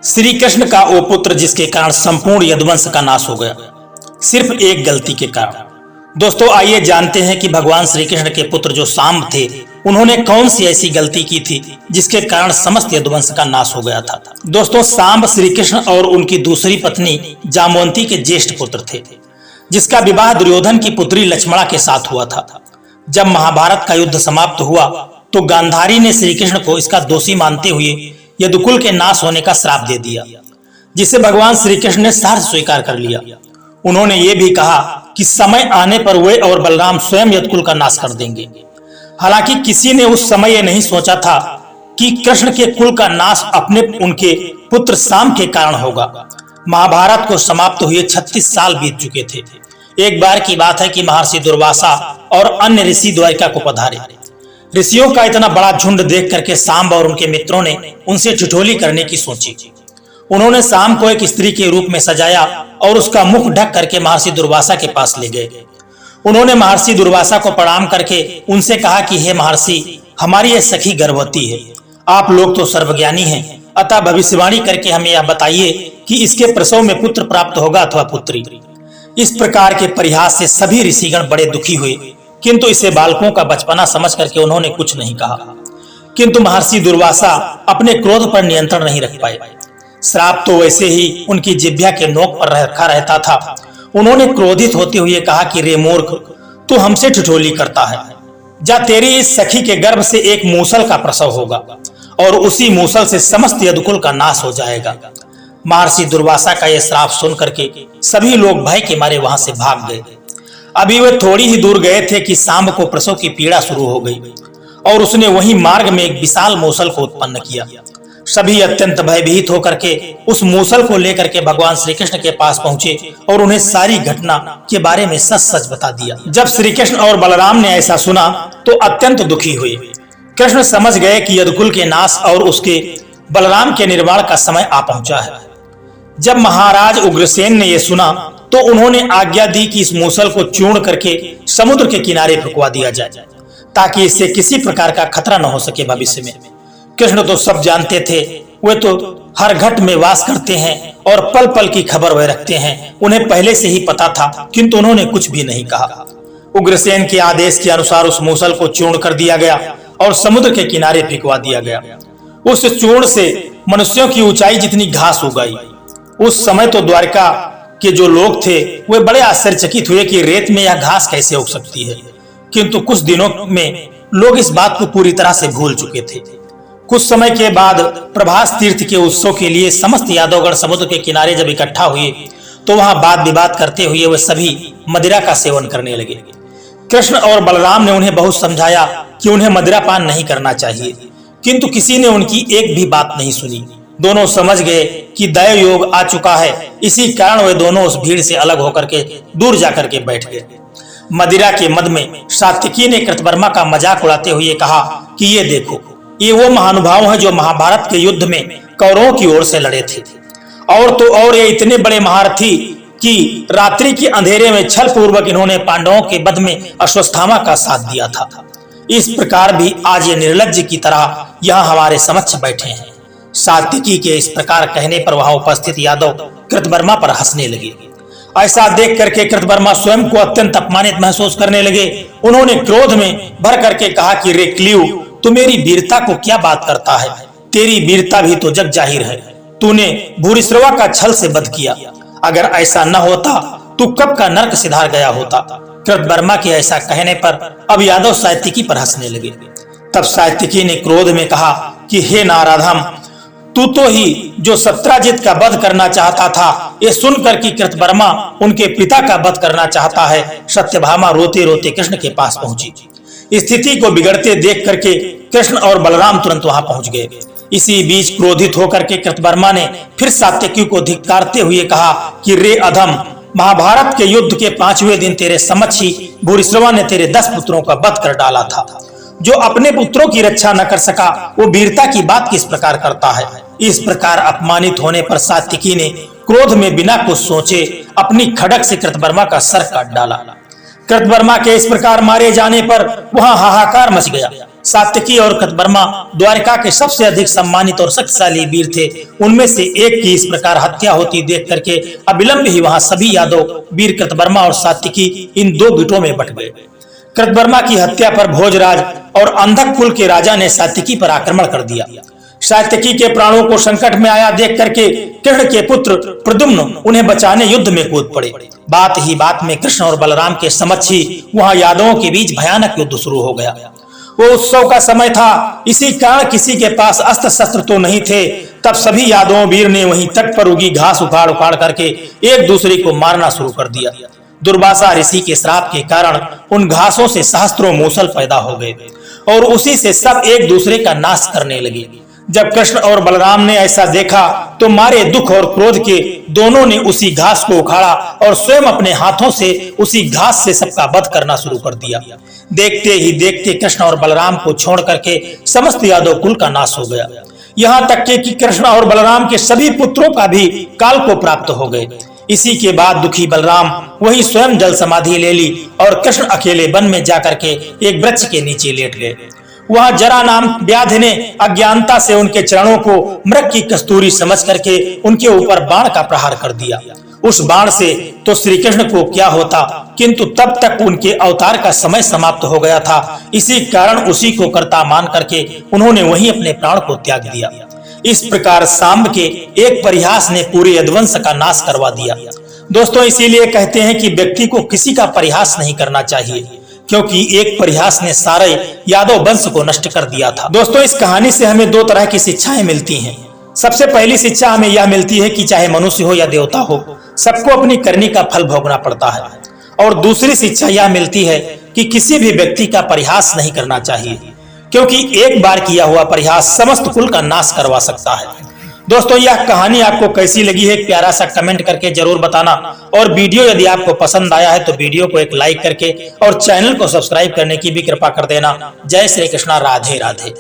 श्री कृष्ण का वो पुत्र जिसके कारण संपूर्ण यदुवंश का नाश हो गया, सिर्फ एक गलती के कारण। दोस्तों आइए जानते हैं कि भगवान श्री कृष्ण के पुत्र जो सांब थे, उन्होंने कौन सी ऐसी गलती की थी जिसके कारण समस्त यदुवंश का नाश हो गया था। दोस्तों सांब श्री कृष्ण और उनकी दूसरी पत्नी जामवंती के ज्येष्ठ पुत्र थे, जिसका विवाह दुर्योधन की पुत्री लक्ष्मणा के साथ हुआ था। जब महाभारत का युद्ध समाप्त हुआ तो गांधारी ने श्री कृष्ण को इसका दोषी मानते हुए यदुकुल के नाश होने का श्राप दे दिया, जिसे भगवान श्री कृष्ण ने सहर्ष स्वीकार कर लिया। उन्होंने ये भी कहा कि समय आने पर वे और बलराम स्वयं यदुकुल का नाश कर देंगे। हालांकि किसी ने उस समय यह नहीं सोचा था कि कृष्ण के कुल का नाश अपने उनके पुत्र सांब के कारण होगा। महाभारत को समाप्त हुए 36 साल बीत चुके थे। एक बार की बात है कि महर्षि दुर्वासा और अन्य ऋषि द्वारिका को पधारे। ऋषियों का इतना बड़ा झुंड देख करके सांब और उनके मित्रों ने उनसे ठिठोली करने की सोची। उन्होंने सांब को एक स्त्री के रूप में सजाया और उसका मुख ढक करके महर्षि दुर्वासा के पास ले गए। उन्होंने महर्षि दुर्वासा को प्रणाम करके उनसे कहा कि हे महर्षि, हमारी यह सखी गर्भवती है। आप लोग तो सर्वज्ञानी हैं, अतः भविष्यवाणी करके हमें यह बताइए कि इसके प्रसव में पुत्र प्राप्त होगा अथवा पुत्री। इस प्रकार के परिहास से सभी ऋषिगण बड़े दुखी हुए, किंतु इसे बालकों का बचपना समझ करके उन्होंने कुछ नहीं कहा। किंतु महर्षि दुर्वासा अपने क्रोध पर नियंत्रण नहीं रख पाए। श्राप तो वैसे ही उनकी जिह्वा के नोक पर रखा रहता था। उन्होंने क्रोधित होते हुए कहा कि रे मूर्ख, तू हमसे ठिठोली करता है। जा तेरी इस सखी के गर्भ से एक मूसल का प्रसव होगा और उसी मूसल से समस्त यदुकुल का नाश हो जाएगा। महर्षि दुर्वासा का यह श्राप सुन करके सभी लोग भय के मारे वहां से भाग गए। अभी वे थोड़ी ही दूर गए थे कि सांब को प्रसव की पीड़ा शुरू हो गई और उसने वहीं मार्ग में एक विशाल मूसल को उत्पन्न किया। सभी अत्यंत भयभीत होकर के उस मूसल को लेकर के भगवान श्री कृष्ण के पास पहुंचे और उन्हें सारी घटना के बारे में सच सच बता दिया। जब श्री कृष्ण और बलराम ने ऐसा सुना तो अत्यंत दुखी हुए। कृष्ण समझ गए कि यदुकुल के नाश और उसके बलराम के निर्वाण का समय आ पहुंचा है। जब महाराज उग्रसेन ने यह सुना तो उन्होंने आज्ञा दी कि इस मूसल को चूर्ण करके समुद्र के किनारे फुकवा दिया जाए, ताकि इससे किसी प्रकार का खतरा न हो सके भविष्य में। कृष्ण तो सब जानते थे, वे तो हर घट में वास करते हैं और पल पल की खबर वे रखते हैं। उन्हें पहले से ही पता था, किंतु उन्होंने कुछ भी नहीं कहा। उग्रसेन के आदेश के अनुसार उस मूसल को चूर्ण कर दिया गया और समुद्र के किनारे फेंकवा दिया गया। उस चूर्ण से मनुष्यों की ऊंचाई जितनी घास उगाई। उस समय तो द्वारिका के जो लोग थे वे बड़े आश्चर्यचकित हुए कि रेत में यह घास कैसे उग सकती है। किंतु कुछ दिनों में लोग इस बात को पूरी तरह से भूल चुके थे। कुछ समय के बाद प्रभास तीर्थ के उत्सव के लिए समस्त यादवगण समुद्र के किनारे जब इकट्ठा हुए तो वहां वाद विवाद करते हुए वे सभी मदिरा का सेवन करने लगे। कृष्ण और बलराम ने उन्हें बहुत समझाया कि उन्हें मदिरा पान नहीं करना चाहिए, किंतु किसी ने उनकी एक भी बात नहीं सुनी। दोनों समझ गए कि दैव योग आ चुका है, इसी कारण वे दोनों उस भीड़ से अलग होकर के दूर जाकर के बैठ गए। मदिरा के मद में सात्विकी ने कृतवर्मा का मजाक उड़ाते हुए कहा कि ये देखो, ये वो महानुभाव हैं जो महाभारत के युद्ध में कौरवों की ओर से लड़े थे। और तो और ये इतने बड़े महारथी कि रात्रि के अंधेरे में छल पूर्वक इन्होंने पांडवों के वध में अश्वत्थामा का साथ दिया था। इस प्रकार भी आज ये निर्लज्ज की तरह यहाँ हमारे समक्ष बैठे हैं। सात्विकी के इस प्रकार कहने पर वहां उपस्थित यादव कृतवर्मा पर हंसने लगे। ऐसा देख करके कृतवर्मा स्वयं को अत्यंत अपमानित महसूस करने लगे। उन्होंने क्रोध में भर करके कहा कि रे क्लीव, तू मेरी वीरता को क्या बात करता है? तेरी वीरता भी तो जग जाहिर है। तूने भूरिश्रवा का छल से वध किया। अगर ऐसा न होता तू कब का नरक सिधार गया होता। कृतवर्मा के ऐसा कहने पर अब यादव सात्विकी पर हंसने लगे। तब सात्विकी ने क्रोध में कहा कि हे नाराधम, तू तो ही जो सत्राजित का वध करना चाहता था। ये सुनकर कि कृतवर्मा उनके पिता का वध करना चाहता है, सत्यभामा रोते रोते कृष्ण के पास पहुंची। स्थिति को बिगड़ते देख करके कृष्ण और बलराम तुरंत वहां पहुंच गए। इसी बीच क्रोधित होकर के कृतवर्मा ने फिर सात्विकी को धिक्कारते हुए कहा कि रे अधम, महाभारत के युद्ध के 5वें दिन तेरे समक्ष ही भूरिश्रवा ने तेरे 10 पुत्रों का वध कर डाला था। जो अपने पुत्रों की रक्षा न कर सका वो वीरता की बात किस प्रकार करता है? इस प्रकार अपमानित होने पर सात्विकी ने क्रोध में बिना कुछ सोचे अपनी खड़क से कृतवर्मा का सर काट डाला। कृतवर्मा के इस प्रकार मारे जाने पर वहां हाहाकार मच गया। सात्यकी और कृतवर्मा द्वारका के सबसे अधिक सम्मानित और शक्तिशाली वीर थे। उनमें से एक की इस प्रकार हत्या होती देख करके अविलंब ही वहां सभी यादव वीर कृतवर्मा और सात्यकी इन दो गुटों में बंट गए। कृतवर्मा की हत्या पर भोजराज और अंधक कुल के राजा ने सात्यकी पर आक्रमण कर दिया। सात्यकी के प्राणों को संकट में आया देख करके कृष्ण के पुत्र प्रद्युम्न उन्हें बचाने युद्ध में कूद पड़े। बात ही बात में कृष्ण और बलराम के समक्ष ही वहां यादवों के बीच भयानक युद्ध शुरू हो गया। वो उत्सव का समय था, इसी कारण किसी के पास अस्त्र शस्त्र तो नहीं थे। तब सभी यादवों वीर ने वहीं तट पर उगी घास उखाड़ उखाड़ करके एक दूसरे को मारना शुरू कर दिया। दुर्वासा ऋषि के श्राप के कारण उन घासों से सहस्त्रों मूसल पैदा हो गए और उसी से सब एक दूसरे का नाश करने लगे। जब कृष्ण और बलराम ने ऐसा देखा तो मारे दुख और क्रोध के दोनों ने उसी घास को उखाड़ा और स्वयं अपने हाथों से उसी घास से सबका वध करना शुरू कर दिया। देखते ही देखते कृष्ण और बलराम को छोड़ करके समस्त यादव कुल का नाश हो गया। यहाँ तक कि कृष्ण और बलराम के सभी पुत्रों का भी काल को प्राप्त हो गए। इसी के बाद दुखी बलराम वही स्वयं जल समाधि ले ली और कृष्ण अकेले वन में जाकर के एक वृक्ष के नीचे लेट गए। वहां जरा नाम व्याधि ने अज्ञानता से उनके चरणों को मृग की कस्तूरी समझ करके उनके ऊपर बाण का प्रहार कर दिया। उस बाण से तो श्री कृष्ण को क्या होता, किंतु तब तक उनके अवतार का समय समाप्त हो गया था। इसी कारण उसी को कर्ता मान करके उन्होंने वहीं अपने प्राण को त्याग दिया। इस प्रकार सांब के एक परिहास ने पूरे यदुवंश का नाश करवा दिया। दोस्तों, इसीलिए कहते हैं कि व्यक्ति को किसी का परिहास नहीं करना चाहिए, क्योंकि एक परिहास ने सारे यादव वंश को नष्ट कर दिया था। दोस्तों, इस कहानी से हमें दो तरह की शिक्षाएं मिलती हैं। सबसे पहली शिक्षा हमें यह मिलती है कि चाहे मनुष्य हो या देवता हो, सबको अपनी करनी का फल भोगना पड़ता है। और दूसरी शिक्षा यह मिलती है कि किसी भी व्यक्ति का परिहास नहीं करना चाहिए, क्योंकि एक बार किया हुआ परिहास समस्त कुल का नाश करवा सकता है। दोस्तों, यह कहानी आपको कैसी लगी है, एक प्यारा सा कमेंट करके जरूर बताना। और वीडियो यदि आपको पसंद आया है तो वीडियो को एक लाइक करके और चैनल को सब्सक्राइब करने की भी कृपा कर देना। जय श्री कृष्णा, राधे राधे।